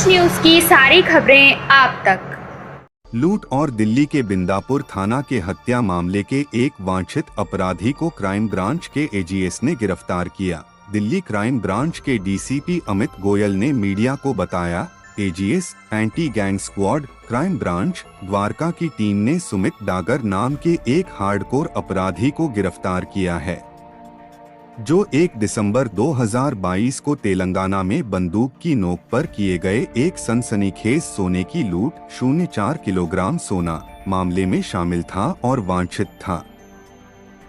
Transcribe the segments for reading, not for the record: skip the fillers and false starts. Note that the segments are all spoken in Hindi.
देश न्यूज की सारी खबरें आप तक। लूट और दिल्ली के बिंदापुर थाना के हत्या मामले के एक वांछित अपराधी को क्राइम ब्रांच के एजीएस ने गिरफ्तार किया। दिल्ली क्राइम ब्रांच के डीसीपी अमित गोयल ने मीडिया को बताया, AGS anti gang squad crime branch Dwarka की टीम ने सुमित डागर नाम के एक हार्डकोर अपराधी को गिरफ्तार किया है, जो 1 दिसंबर 2022 को तेलंगाना में बंदूक की नोक पर किए गए एक सनसनीखेज सोने की लूट 0.4 किलोग्राम सोना मामले में शामिल था और वांछित था।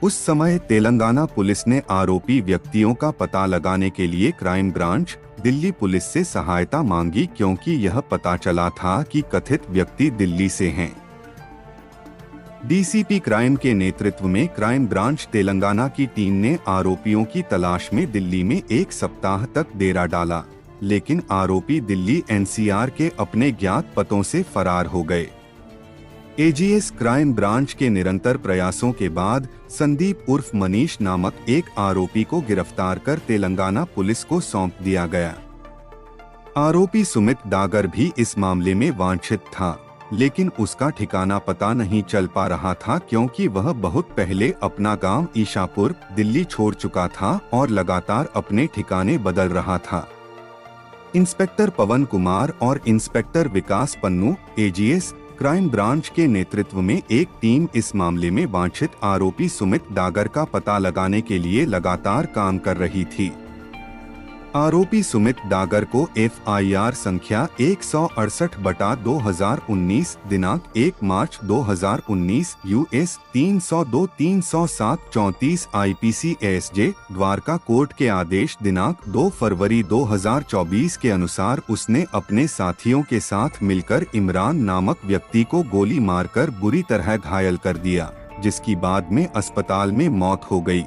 उस समय तेलंगाना पुलिस ने आरोपी व्यक्तियों का पता लगाने के लिए क्राइम ब्रांच दिल्ली पुलिस से सहायता मांगी, क्योंकि यह पता चला था कि कथित व्यक्ति दिल्ली से हैं। डीसीपी क्राइम के नेतृत्व में क्राइम ब्रांच तेलंगाना की टीम ने आरोपियों की तलाश में दिल्ली में 1 सप्ताह तक डेरा डाला, लेकिन आरोपी दिल्ली एनसीआर के अपने ज्ञात पतों से फरार हो गए। एजीएस क्राइम ब्रांच के निरंतर प्रयासों के बाद संदीप उर्फ मनीष नामक एक आरोपी को गिरफ्तार कर तेलंगाना पुलिस को सौंप दिया गया। आरोपी सुमित डागर भी इस मामले में वांछित था, लेकिन उसका ठिकाना पता नहीं चल पा रहा था, क्योंकि वह बहुत पहले अपना गांव ईशापुर दिल्ली छोड़ चुका था और लगातार अपने ठिकाने बदल रहा था। इंस्पेक्टर पवन कुमार और इंस्पेक्टर विकास पन्नू एजीएस क्राइम ब्रांच के नेतृत्व में एक टीम इस मामले में वांछित आरोपी सुमित डागर का पता लगाने के लिए लगातार काम कर रही थी। आरोपी सुमित डागर को एफआईआर संख्या 168/2019 दिनांक 1 मार्च 2019 US 302-307-34 IPC ASJ Dwarka court के आदेश दिनांक 2 फरवरी 2024 के अनुसार उसने अपने साथियों के साथ मिलकर इमरान नामक व्यक्ति को गोली मारकर बुरी तरह घायल कर दिया, जिसकी बाद में अस्पताल में मौत हो गई।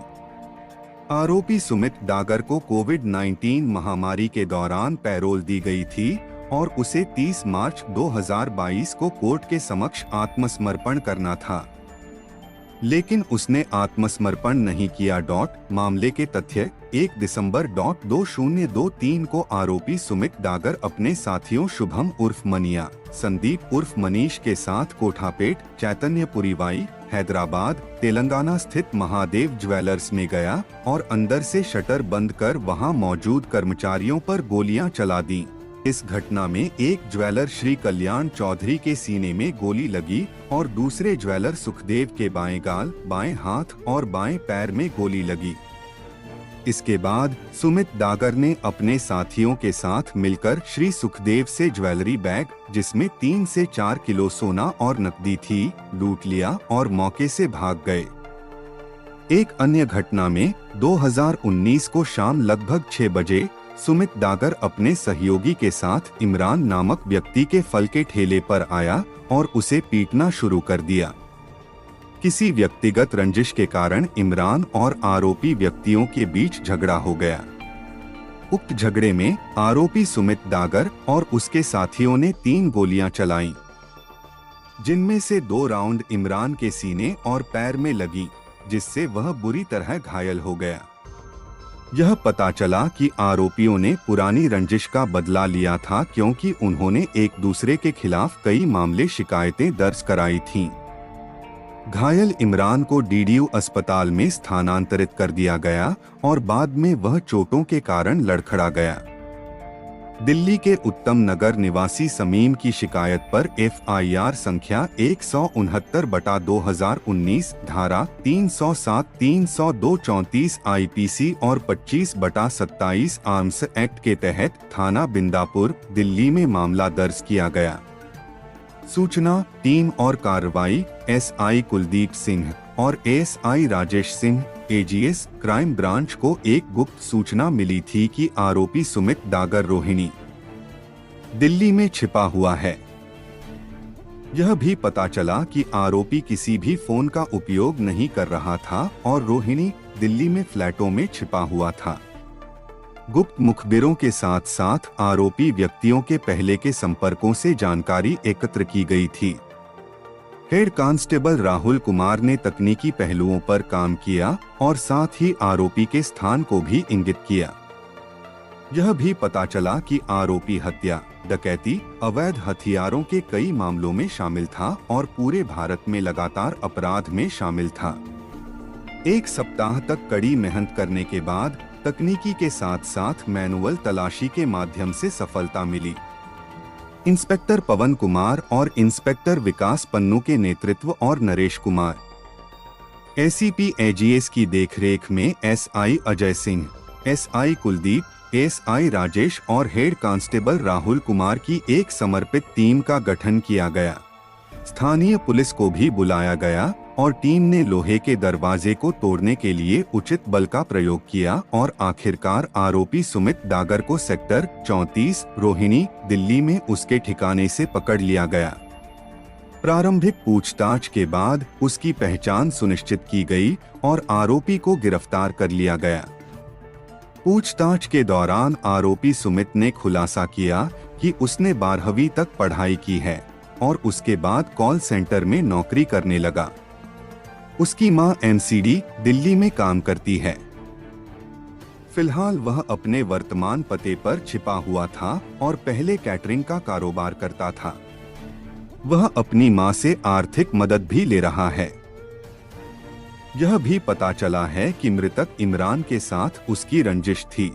आरोपी सुमित डागर को कोविड-19 महामारी के दौरान पैरोल दी गई थी और उसे 30 मार्च 2022 को कोर्ट के समक्ष आत्मसमर्पण करना था, लेकिन उसने आत्मसमर्पण नहीं किया। मामले के तथ्य 1 दिसंबर 2023 को आरोपी सुमित डागर अपने साथियों शुभम उर्फ मनिया, संदीप उर्फ मनीष के साथ कोठापेट चैतन्यपुरी वाई हैदराबाद तेलंगाना स्थित महादेव ज्वेलर्स में गया और अंदर से शटर बंद कर वहां मौजूद कर्मचारियों पर गोलियां चला दी। इस घटना में एक ज्वेलर श्री कल्याण चौधरी के सीने में गोली लगी और दूसरे ज्वेलर सुखदेव के बाएं गाल, बाएं हाथ और बाएं पैर में गोली लगी। इसके बाद सुमित डागर ने अपने साथियों के साथ मिलकर श्री सुखदेव से ज्वेलरी बैग, जिसमें 3 से 4 किलो सोना और नकदी थी, लूट लिया और मौके से भाग गए। एक अन्य घटना में 2019 को शाम लगभग 6 बजे सुमित डागर अपने सहयोगी के साथ इमरान नामक व्यक्ति के फल के ठेले पर आया और उसे पीटना शुरू कर दिया। किसी व्यक्तिगत रंजिश के कारण इमरान और आरोपी व्यक्तियों के बीच झगड़ा हो गया। उक्त झगड़े में आरोपी सुमित डागर और उसके साथियों ने 3 गोलियां चलाईं, जिनमें से 2 राउंड इमरान के सीने और पैर में लगी, जिससे वह बुरी तरह घायल हो गया। यह पता चला कि आरोपियों ने पुरानी रंजिश का बदला लिया था, क्योंकि उन्होंने एक दूसरे के खिलाफ कई मामले शिकायतें दर्ज कराई थीं। घायल इमरान को डीडीयू अस्पताल में स्थानांतरित कर दिया गया और बाद में वह चोटों के कारण लड़खड़ा गया। दिल्ली के उत्तम नगर निवासी समीम की शिकायत पर एफआईआर संख्या 169/2019 धारा 307-302-34 आईपीसी और 25/27 आर्म्स एक्ट के तहत थाना बिंदापुर दिल्ली में मामला दर्ज किया गया। सूचना, टीम और कार्रवाई एसआई कुलदीप सिंह और ASI Rajesh Singh. AGS crime branch को एक गुप्त सूचना मिली थी कि आरोपी सुमित डागर रोहिणी दिल्ली में छिपा हुआ है। यह भी पता चला कि आरोपी किसी भी फोन का उपयोग नहीं कर रहा था और रोहिणी दिल्ली में फ्लैटों में छिपा हुआ था। गुप्त मुखबिरों के साथ साथ आरोपी व्यक्तियों के पहले के संपर्कों से जानकारी एकत्र की गई थी। हेड कांस्टेबल राहुल कुमार ने तकनीकी पहलुओं पर काम किया और साथ ही आरोपी के स्थान को भी इंगित किया। यह भी पता चला कि आरोपी हत्या, डकैती, अवैध हथियारों के कई मामलों में शामिल था और पूरे भारत में लगातार अपराध में शामिल था। एक सप्ताह तक कड़ी मेहनत करने के बाद तकनीकी के साथ साथ मैनुअल तलाशी के माध्यम से सफलता मिली। इंस्पेक्टर पवन कुमार और इंस्पेक्टर विकास पन्नू के नेतृत्व और नरेश कुमार, एसीपी एजीएस की देखरेख में SI Ajay Singh, SI Kuldeep, SI Rajesh और हेड कांस्टेबल राहुल कुमार की एक समर्पित टीम का गठन किया गया। स्थानीय पुलिस को भी बुलाया गया और टीम ने लोहे के दरवाजे को तोड़ने के लिए उचित बल का प्रयोग किया और आखिरकार आरोपी सुमित डागर को सेक्टर 34 रोहिणी, दिल्ली में उसके ठिकाने से पकड़ लिया गया। प्रारंभिक पूछताछ के बाद उसकी पहचान सुनिश्चित की गई और आरोपी को गिरफ्तार कर लिया गया। पूछताछ के दौरान आरोपी सुमित ने खुलासा किया कि उसने 12वीं तक पढ़ाई की है और उसके बाद कॉल सेंटर में नौकरी करने लगा। उसकी मां एमसीडी दिल्ली में काम करती है। फिलहाल वह अपने वर्तमान पते पर छिपा हुआ था और पहले कैटरिंग का कारोबार करता था। वह अपनी मां से आर्थिक मदद भी ले रहा है। यह भी पता चला है कि मृतक इमरान के साथ उसकी रंजिश थी।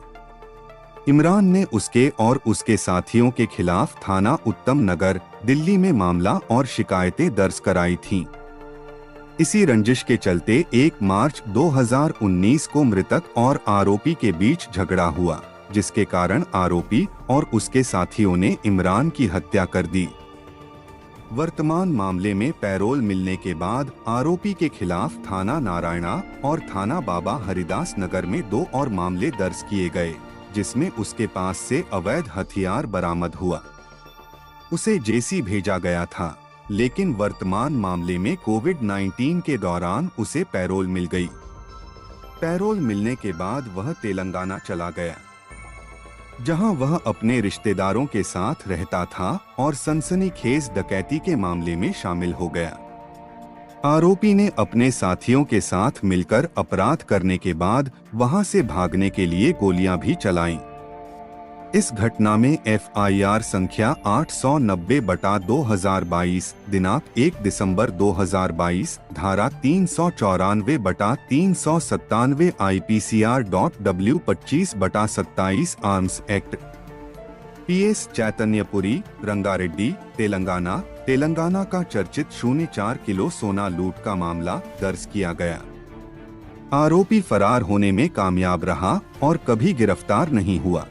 इमरान ने उसके और उसके साथियों के खिलाफ थाना उत्तम नगर, दिल्ली में मामला और शिकायतें दर्ज कराई थीं। इसी रंजिश के चलते 1 मार्च 2019 को मृतक और आरोपी के बीच झगड़ा हुआ, जिसके कारण आरोपी और उसके साथियों ने इमरान की हत्या कर दी। वर्तमान मामले में पैरोल मिलने के बाद आरोपी के खिलाफ थाना नारायणा और थाना बाबा हरिदास नगर में 2 और मामले दर्ज किए गए, जिसमें उसके पास से अवैध हथियार बरामद हुआ। उसे जेसी भेजा गया था, लेकिन वर्तमान मामले में कोविड-19 के दौरान उसे पैरोल मिल गई। पैरोल मिलने के बाद वह तेलंगाना चला गया, जहां वह अपने रिश्तेदारों के साथ रहता था और सनसनीखेज डकैती के मामले में शामिल हो गया। आरोपी ने अपने साथियों के साथ मिलकर अपराध करने के बाद वहां से भागने के लिए गोलियां भी चलाईं। इस घटना में एफआईआर संख्या 890/2022 दिनांक 1 दिसंबर 2022 धारा 394/397 IPCR.W 25/27 arms act PS Chaitanyapuri, Rangareddy, Telangana का चर्चित 04 किलो सोना लूट का मामला दर्ज किया गया। आरोपी फरार होने में कामयाब रहा और कभी गिरफ्तार नहीं हुआ।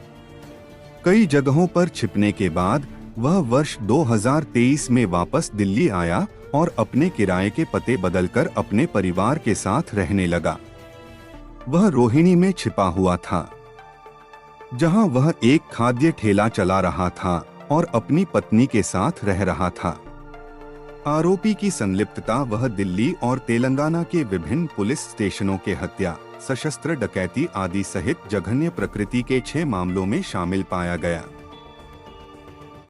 कई जगहों पर छिपने के बाद वह वर्ष 2023 में वापस दिल्ली आया और अपने किराए के पते बदलकर अपने परिवार के साथ रहने लगा। वह रोहिणी में छिपा हुआ था, जहां वह एक खाद्य ठेला चला रहा था और अपनी पत्नी के साथ रह रहा था। आरोपी की संलिप्तता वह दिल्ली और तेलंगाना के विभिन्न पुलिस स्टेशनों के हत्या, सशस्त्र डकैती आदि सहित जघन्य प्रकृति के 6 मामलों में शामिल पाया गया।